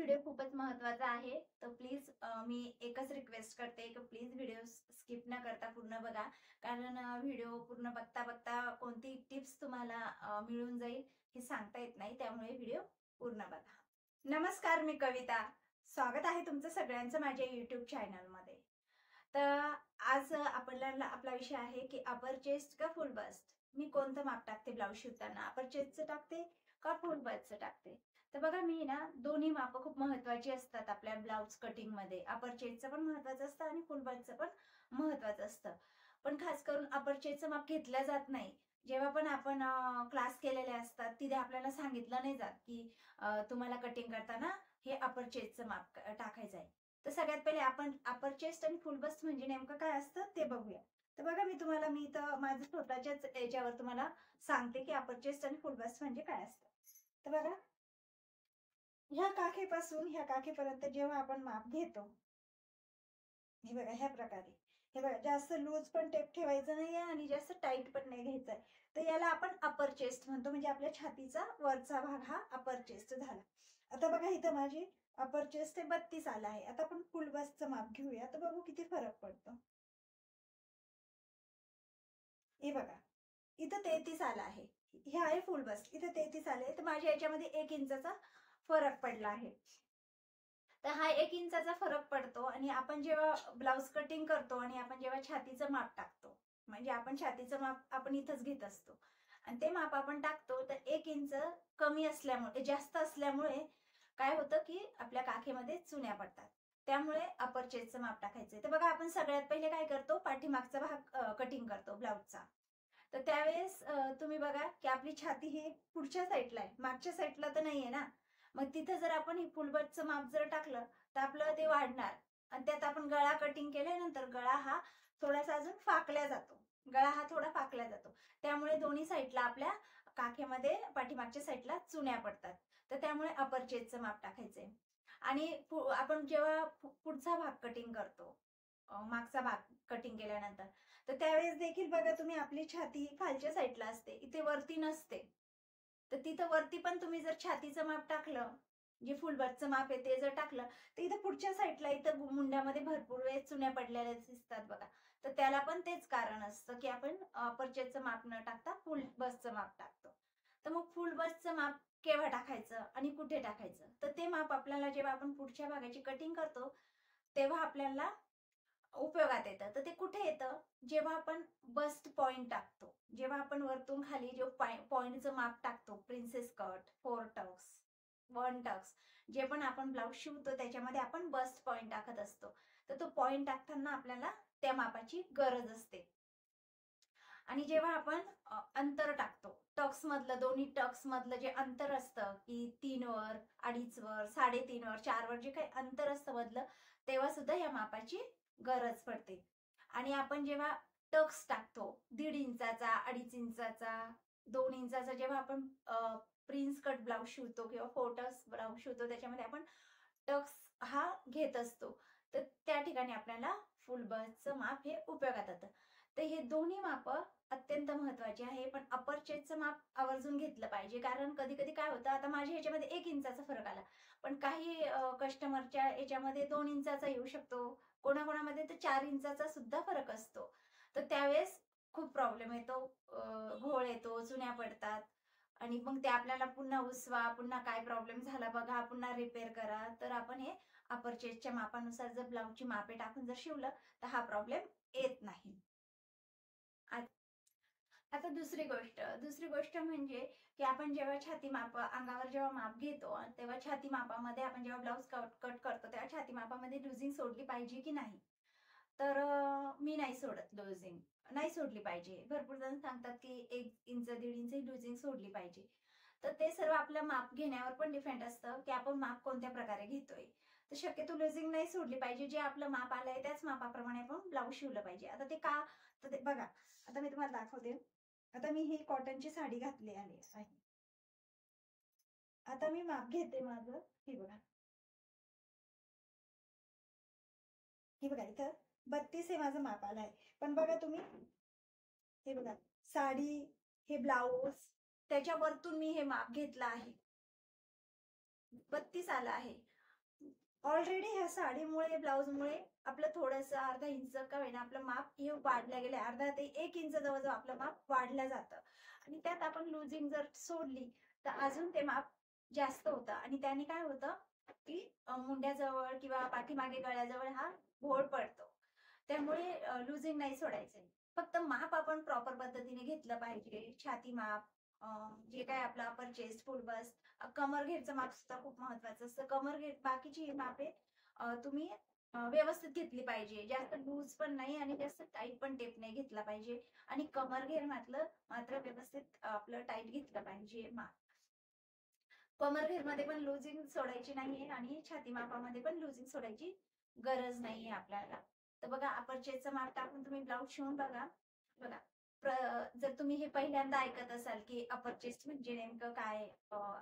Video खूपच महत्त्वाचा आहे. तर प्लीज मी एकच रिक्वेस्ट करते की प्लीज व्हिडिओ स्किप न करता पूर्ण बघा. कारण व्हिडिओ पूर्ण बघता बघता कोणती टिप्स तुम्हाला मिळून जाईल हे सांगता येत नाही. त्यामुळे व्हिडिओ पूर्ण बघा. नमस्कार, मी कविता. स्वागत आहे तुमचं सगळ्यांचं माझ्या यूट्यूब चॅनलमध्ये. तर आज आपल्याला आपला विषय आहे की अपर चेस्ट का फुल बस्ट. मी कोणतं माप टाकते ब्लाऊज शिवताना, अपर चेस्टचं टाकते का फुल बस्टचं टाकते. तर बघा, मी ना दोन्ही माप खूप महत्वाची असतात आपल्या ब्लाऊज कटिंग मध्ये. अपर चेस्टचं पण महत्वाचं असतं आणि फुल बस्टचं पण महत्वाचं असतं. पण खास करून अपर चेस्टचं माप घेतलं जात नाही. जेव्हा पण आपण क्लास केलेले असतात तिथे आपल्याला सांगितलं नाही जात की तुम्हाला कटिंग करताना हे अपर चेस्टचं माप टाकायचं आहे. तर सगळ्यात पहिले आपण अपर चेस्ट आणि फुल बस्ट म्हणजे नेमकं काय असतं ते बघूया. तर बघा, मी तर माझं स्वतःच्याच याच्यावर तुम्हाला सांगते की अपर चेस्ट आणि फुल बस्ट म्हणजे काय असतं. तर बघा, ह्या काखेपासून ह्या काखेपर्यंत जेव्हा आपण माप घेतो, हे बघा ह्या प्रकारे. हे बघा, जास्त लूज पण टेप ठेवायचं नाहीये आणि जास्त टाईट पण नाही घ्यायचंय. तर याला आपण अपर चेस्ट म्हणतो. म्हणजे आपल्या छातीचा वरचा भाग हा अपर चेस्ट झाला. आता बघा, इथं माझी अपर चेस्ट 32 आला आहे. आता आपण फुल बस्टचं माप घेऊया, तर बघू किती फरक पडतो. हे बघा, इथं 33 आला आहे. हे आहे फुल बस्ट, इथं 33 आले. तर माझ्या याच्यामध्ये 1 इंचाचा फरक पडला आहे. तर हा 1 इंचाचा फरक पडतो. आणि आपण जेव्हा ब्लाऊज कटिंग करतो आणि आपण जेव्हा छातीचं माप टाकतो, म्हणजे आपण छातीचं माप आपण इथंच घेत असतो आणि ते माप आपण टाकतो, तर 1 इंच कमी असल्यामुळे, जास्त असल्यामुळे काय होतं की आपल्या काखेमध्ये चुन्या पडतात. त्यामुळे अपर चेस्टचं माप टाकायचंय. तर बघा, आपण सगळ्यात पहिले काय करतो, पाठीमागचा भाग कटिंग करतो ब्लाऊजचा. तर त्यावेळेस तुम्ही बघा की आपली छाती ही पुढच्या साईडला आहे, मागच्या साईडला तर नाहीये ना. मग तिथे जर आपण ही फुलबटचं माप जर टाकलं तर आपलं ते वाढणार. आणि त्यात आपण गळा कटिंग केल्यानंतर गळा हा थोडासा अजून फाकल्या जातो. गळा हा थोडा फाकल्या जातो. त्यामुळे दोन्ही साईडला आपल्या काखेमध्ये पाठीमागच्या साईडला चुन्या पडतात. तर त्यामुळे अपर चेस्टचं माप टाकायचंय. आणि आपण जेव्हा पुढचा भाग कटिंग करतो, मागचा भाग कटिंग केल्यानंतर, तर त्यावेळेस देखील बघा तुम्ही, आपली छाती खालच्या साईडला असते, इथे वरती नसते. तर तिथं वरती पण तुम्ही जर छातीचं माप टाकलं, जे फुल बस्टचं माप आहे ते जर टाकलं, तर इथं पुढच्या साईडला इथं मुंड्यामध्ये भरपूर वेळेस चुन्या पडलेल्या दिसतात बघा. तर त्याला पण तेच कारण असतं की आपण अपर चेस्टचं माप न टाकता फुल बस्टचं माप टाकतो. तर मग फुल बस्टचं माप केव्हा टाकायचं आणि कुठे टाकायचं, तर ते माप आपल्याला जेव्हा आपण पुढच्या भागाची कटिंग करतो तेव्हा आपल्याला उपयोगात येतं. तर ते कुठे येतं, जेव्हा आपण बस्ट पॉइंट टाकतो, जेव्हा आपण वरतून खाली जो पॉइंटचं माप टाकतो, प्रिन्सेस कट, 4 टक्स, 1 टक्स, जे पण आपण ब्लाऊज शिवतो त्याच्यामध्ये आपण बस्ट पॉइंट टाकत असतो. तर तो पॉइंट टाकताना आपल्याला त्या मापाची गरज असते. आणि जेव्हा आपण अंतर टाकतो, टक्स मधलं, दोन्ही टक्स मधलं जे अंतर असतं की 3 वर, 2.5 वर, 3.5 वर, 4 वर जे काही अंतर असतं मधलं, तेव्हा सुद्धा या मापाची गरज पडते. आणि आपण जेव्हा टक्स टाकतो 1.5 इंचाचा, 2.5 इंचाचा, 2 इंचाचा, जेव्हा आपण प्रिन्स कट ब्लाऊज शिवतो किंवा 4 टक्स ब्लाऊज शिवतो, त्याच्यामध्ये आपण टक्स हा घेत असतो. तर त्या ठिकाणी आपल्याला फुल बस्टचं माप हे उपयोगात येतं. तर हे दोन्ही माप अत्यंत महत्वाचे आहे. पण अपर चेस्टचं माप आवर्जून घेतलं पाहिजे. कारण कधी कधी काय होतं, आता माझ्या ह्याच्यामध्ये 1 इंचाचा फरक आला, पण काही कस्टमरच्या याच्यामध्ये 2 इंचाचा येऊ शकतो, कोणाकोणामध्ये तर 4 इंचाचा सुद्धा फरक असतो. तर त्यावेळेस खूप प्रॉब्लेम येतो, घोळ येतो, चुन्या पडतात. आणि मग ते आपल्याला पुन्हा उसवा, पुन्हा काय प्रॉब्लेम झाला बघा, पुन्हा रिपेअर करा. तर आपण हे अपर चेस्टच्या मापानुसार जर ब्लाऊजची मापे टाकून जर शिवलं तर हा प्रॉब्लेम येत नाही. आता दुसरी गोष्ट म्हणजे की आपण जेव्हा छाती माप अंगावर जेव्हा माप घेतो, तेव्हा छाती मापामध्ये आपण जेव्हा ब्लाऊज कट करतो तेव्हा छाती मापामध्ये लुजिंग सोडली पाहिजे की नाही. तर मी नाही सोडत लुजिंग, नाही सोडली पाहिजे. भरपूर जण सांगतात की 1 इंच 1.5 इंच लुजिंग सोडली पाहिजे. तर ते सर्व आपलं माप घेण्यावर पण डिपेंड असतं की आपण माप कोणत्या प्रकारे घेतोय. तर शक्यतो लुजिंग नाही सोडली पाहिजे. जे आपलं माप आलंय त्याच मापाप्रमाणे आपण ब्लाऊज शिवलं पाहिजे. आता ते का, तर ते बघा, आता मी तुम्हाला दाखवते. आता मी ही कॉटनची साडी घातली आहे. आता मी माप घेते माझं. हे बघा, हे बघा, इथं 32 हे माझं माप आलं आहे. पण बघा तुम्ही, हे बघा, साडी, हे ब्लाऊज, त्याच्या वरतून मी हे माप घेतलं आहे, 32 आलं आहे. ऑलरेडी ह्या साडीमुळे ब्लाऊजमुळे आपलं थोडंसं अर्धा इंच का होईना आपलं माप हे वाढलं गेलं, अर्धा ते 1 इंच जवळजवळ आपलं माप वाढलं जातं. आणि त्यात आपण लुजिंग जर सोडली तर अजून ते माप जास्त होतं आणि त्याने काय होतं की मुंड्याजवळ किंवा पाठीमागे गळ्याजवळ हा घोळ पडतो. त्यामुळे लुजिंग नाही सोडायचंय. फक्त माप आपण प्रॉपर पद्धतीने घेतलं पाहिजे. छाती माप, जे काय आपलं अपर चेस्ट, फुल बस्ट, कमर घेरचं माप सुद्धा खूप महत्वाचं असतं. कमर घेर बाकीची मापे तुम्ही व्यवस्थित घेतली पाहिजे. जास्त लूज पण नाही आणि जास्त टाईट पण टेप नाही घेतला पाहिजे. आणि कमर घेर मात्र व्यवस्थित आपलं टाईट घेतलं पाहिजे माप. कमर घेर मध्ये पण लुजिंग सोडायची नाहीये आणि छाती मापामध्ये पण लुजिंग सोडायची गरज नाहीये आपल्याला. तर बघा अपर चेस्टचं माप टाकून तुम्ही ब्लाऊज शिवून बघा. बघा जर तुम्ही हे पहिल्यांदा ऐकत असाल की अपर चेस्ट म्हणजे नेमकं काय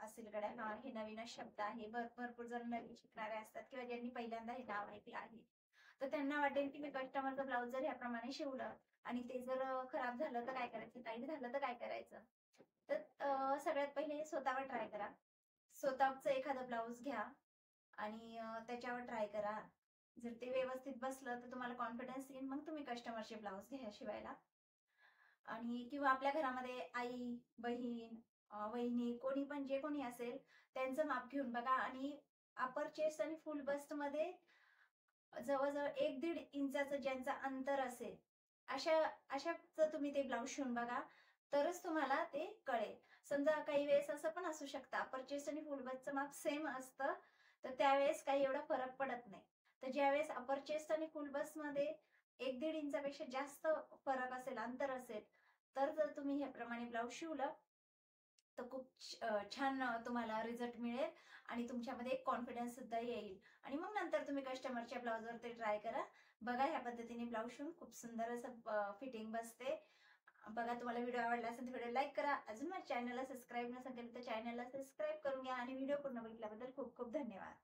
असेल गड्या, हा हे नवीनच शब्द आहे. भरपूर जण नवीन शिकणारे असतात किंवा ज्यांनी पहिल्यांदा हे नाव ऐकलं आहे, तर त्यांना वाटेल की मी कस्टमरचं ब्लाऊज जर ह्याप्रमाणे शिवलं आणि ते जर खराब झालं तर काय करायचं, टाईट झालं तर काय करायचं. तर सगळ्यात पहिले स्वतःवर ट्राय करा. स्वतःचं एखादं ब्लाऊज घ्या आणि त्याच्यावर ट्राय करा. जर ते व्यवस्थित बसलं तर तुम्हाला कॉन्फिडन्स येईल, मग तुम्ही कस्टमरचे ब्लाऊज घ्या शिवायला. आणि किंवा आपल्या घरामध्ये आई, बहीण, वहिनी कोणी पण जे कोणी असेल त्यांचं माप घेऊन बघा आणि अपर चेस्ट आणि फुल बस्ट मध्ये जवळजवळ 1-1.5 इंचाचं ज्यांचं अंतर असेल अशा अशाच तुम्ही ते ब्लाऊज शिवून बघा, तरच तुम्हाला ते कळेल. समजा काही वेळेस असं पण असू शकतं अपर चेस्ट आणि फुल बस्टचं माप सेम असतं, तर त्यावेळेस काही एवढा फरक पडत नाही. तर ज्यावेळेस अपर चेस्ट आणि फुल बस्ट मध्ये 1-1.5 इंचापेक्षा जास्त फरक असेल, अंतर असेल, तर जर तुम्ही ह्याप्रमाणे ब्लाऊज शिवलं तर खूप छान तुम्हाला रिझल्ट मिळेल आणि तुमच्यामध्ये एक कॉन्फिडन्स सुद्धा येईल. आणि मग नंतर तुम्ही कस्टमरच्या ब्लाऊजवर ते ट्राय करा. बघा ह्या पद्धतीने ब्लाऊज शिवून खूप सुंदर असं फिटिंग बसते. बघा तुम्हाला व्हिडिओ आवडला असेल तर व्हिडिओ लाईक करा. अजून माझ्या चॅनलला सबस्क्राईब नसेल केलं तर चॅनलला सबस्क्राईब करून घ्या आणि व्हिडिओ पूर्ण बघितल्याबद्दल खूप खूप धन्यवाद.